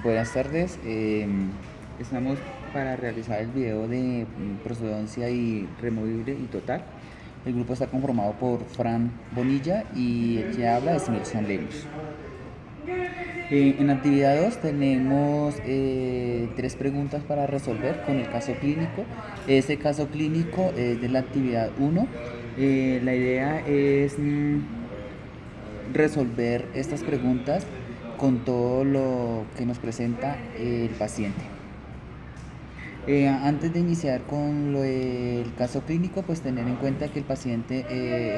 Buenas tardes. Estamos para realizar el video de procedencia y removible y total. El grupo está conformado por Fran Bonilla y el que habla es Milson Lemus. En la actividad 2 tenemos 3 preguntas para resolver con el caso clínico. Este caso clínico es de la actividad 1. La idea es resolver estas preguntas con todo lo que nos presenta el paciente. Antes de iniciar con el caso clínico, pues tener en cuenta que el paciente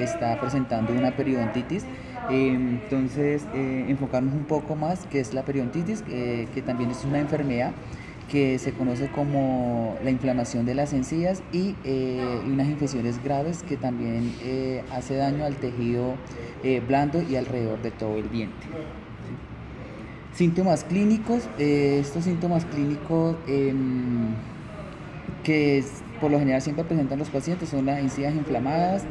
está presentando una periodontitis. Entonces, enfocarnos un poco más qué es la periodontitis, que también es una enfermedad que se conoce como la inflamación de las encías y unas infecciones graves que también hace daño al tejido blando y alrededor de todo el diente. Síntomas clínicos. Estos síntomas clínicos que por lo general siempre presentan los pacientes son las encías inflamadas,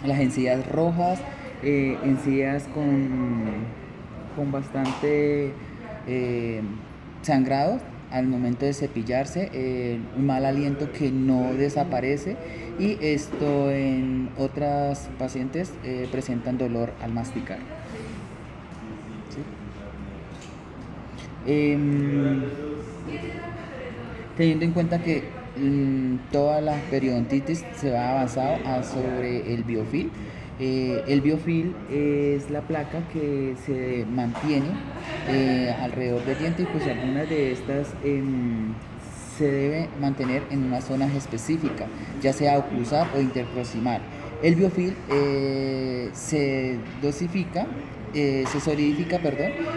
las encías rojas, encías con bastante sangrado al momento de cepillarse, un mal aliento que no desaparece, y esto en otras pacientes presentan dolor al masticar. ¿Sí? Teniendo en cuenta que toda la periodontitis se va basado sobre el biofilm. El biofilm es la placa que se mantiene alrededor del diente, y pues algunas de estas se debe mantener en una zona específica, ya sea oclusal o interproximal. El biofilm se dosifica, se solidifica,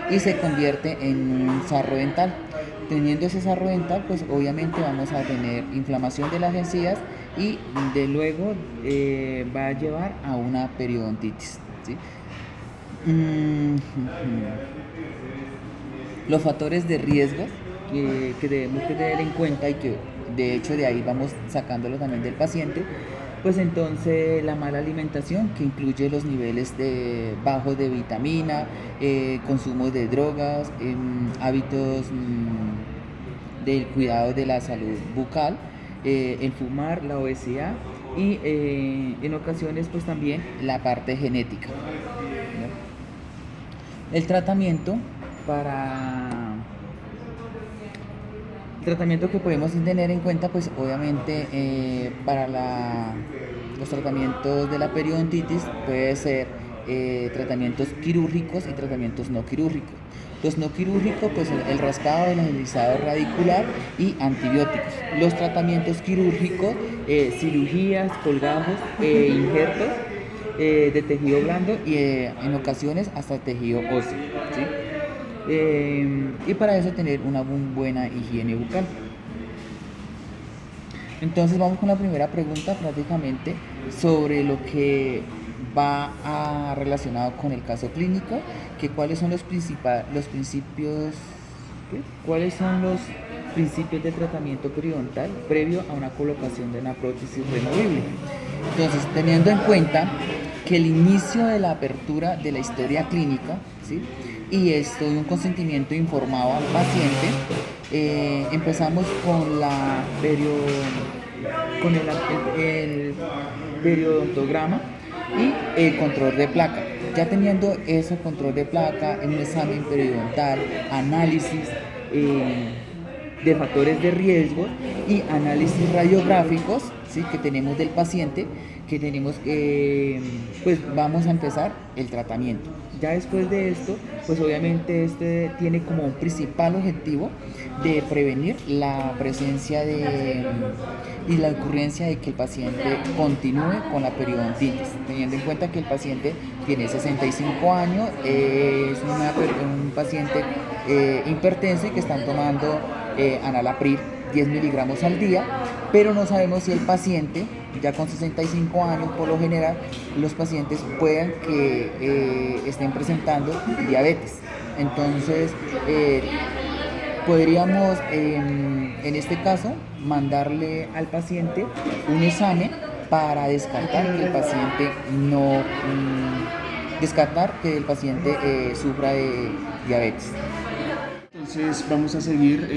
y se convierte en un sarro dental. Teniendo ese sarro dental, pues obviamente vamos a tener inflamación de las encías y de luego va a llevar a una periodontitis, ¿sí? Los factores de riesgo que debemos tener en cuenta, y que de hecho de ahí vamos sacándolo también del paciente, pues entonces la mala alimentación, que incluye los niveles bajos de vitamina, consumo de drogas, hábitos del cuidado de la salud bucal, el fumar, la obesidad y en ocasiones pues también la parte genética, ¿no? El tratamiento que podemos tener en cuenta, pues obviamente para los tratamientos de la periodontitis puede ser tratamientos quirúrgicos y tratamientos no quirúrgicos. Los no quirúrgicos, pues el raspado, el analizado radicular y antibióticos. Los tratamientos quirúrgicos, cirugías, colgajos, injertos de tejido blando y en ocasiones hasta tejido óseo, ¿sí? Y para eso tener una buena higiene bucal. Entonces vamos con la primera pregunta, prácticamente sobre lo que va relacionado con el caso clínico, que cuáles son los principios de tratamiento periodontal previo a una colocación de una prótesis removible. Entonces, teniendo en cuenta que el inicio de la apertura de la historia clínica, ¿sí?, y esto de un consentimiento informado al paciente, empezamos con el periodontograma y el control de placa. Ya teniendo ese control de placa, en un examen periodontal, análisis de factores de riesgo y análisis radiográficos, ¿sí?, que tenemos del paciente, que tenemos, pues vamos a empezar el tratamiento. Ya después de esto, pues obviamente este tiene como un principal objetivo de prevenir la presencia y la ocurrencia de que el paciente continúe con la periodontitis, teniendo en cuenta que el paciente tiene 65 años, es un paciente hipertenso y que están tomando enalapril 10 miligramos al día, pero no sabemos si el paciente, ya con 65 años, por lo general, los pacientes puedan que estén presentando diabetes. Entonces, podríamos, en este caso, mandarle al paciente un examen para descartar que el paciente sufra de diabetes. Entonces vamos a seguir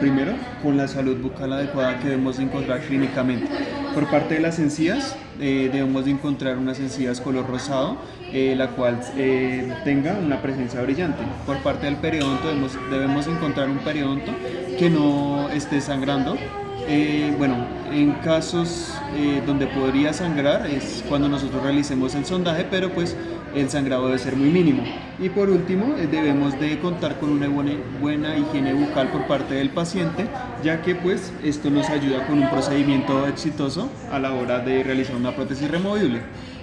primero con la salud bucal adecuada que debemos de encontrar clínicamente. Por parte de las encías, debemos de encontrar unas encías color rosado, la cual tenga una presencia brillante. Por parte del periodonto debemos encontrar un periodonto que no esté sangrando. Bueno, en casos donde podría sangrar es cuando nosotros realicemos el sondaje, pero pues el sangrado debe ser muy mínimo. Y por último, debemos de contar con una buena higiene bucal por parte del paciente, ya que pues esto nos ayuda con un procedimiento exitoso a la hora de realizar una prótesis removible.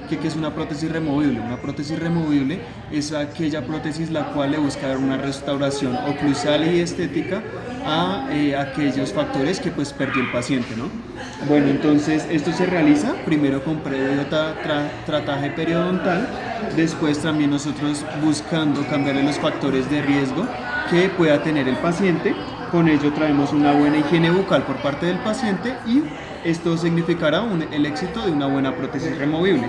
¿Qué es una prótesis removible? Una prótesis removible es aquella prótesis la cual le busca dar una restauración oclusal y estética a aquellos factores que pues perdió el paciente, ¿no? Bueno, entonces esto se realiza primero con previo trataje periodontal, después también nosotros buscando cambiarle los factores de riesgo que pueda tener el paciente. Con ello traemos una buena higiene bucal por parte del paciente y esto significará el éxito de una buena prótesis removible.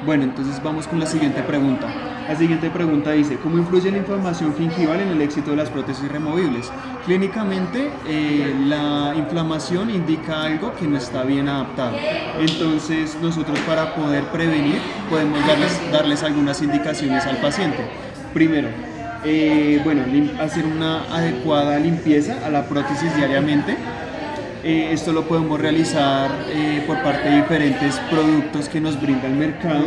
Bueno, entonces vamos con la siguiente pregunta. La siguiente pregunta dice, ¿cómo influye la inflamación gingival en el éxito de las prótesis removibles? Clínicamente, la inflamación indica algo que no está bien adaptado. Entonces, nosotros para poder prevenir, podemos darles algunas indicaciones al paciente. Primero, hacer una adecuada limpieza a la prótesis diariamente. Esto lo podemos realizar por parte de diferentes productos que nos brinda el mercado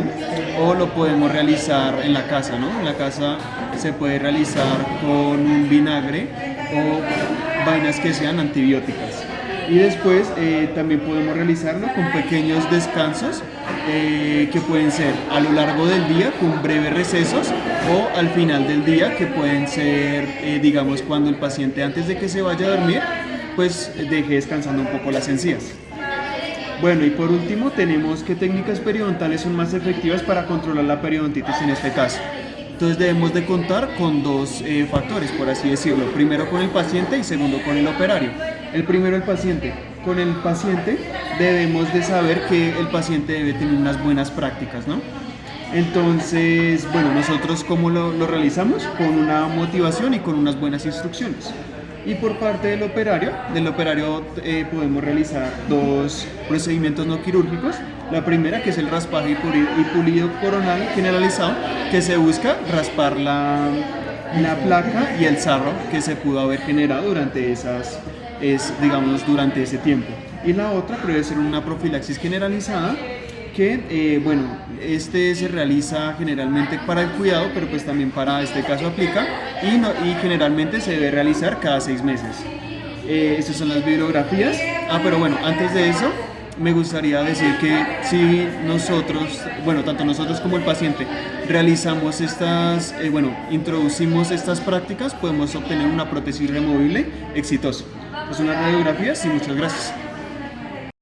o lo podemos realizar en la casa, ¿no? En la casa se puede realizar con un vinagre o vainas que sean antibióticas. Y después también podemos realizarlo con pequeños descansos que pueden ser a lo largo del día con breves recesos o al final del día que pueden ser, digamos, cuando el paciente antes de que se vaya a dormir pues deje descansando un poco las encías. Bueno, y por último tenemos qué técnicas periodontales son más efectivas para controlar la periodontitis en este caso. Entonces debemos de contar con dos factores, por así decirlo. Primero con el paciente y segundo con el operario. El primero el paciente. Con el paciente debemos de saber que el paciente debe tener unas buenas prácticas, ¿no? Entonces, bueno, nosotros ¿cómo lo realizamos? Con una motivación y con unas buenas instrucciones. Y por parte del operario podemos realizar dos procedimientos no quirúrgicos. La primera, que es el raspaje y pulido coronal generalizado, que se busca raspar la placa y el sarro que se pudo haber generado durante durante ese tiempo. Y la otra puede ser una profilaxis generalizada, que este se realiza generalmente para el cuidado, pero pues también para este caso aplica y generalmente se debe realizar cada 6 meses. Estas son las bibliografías. Pero bueno, antes de eso me gustaría decir que si nosotros, tanto nosotros como el paciente realizamos introducimos estas prácticas, podemos obtener una prótesis removible exitosa. Pues unas radiografías y muchas gracias.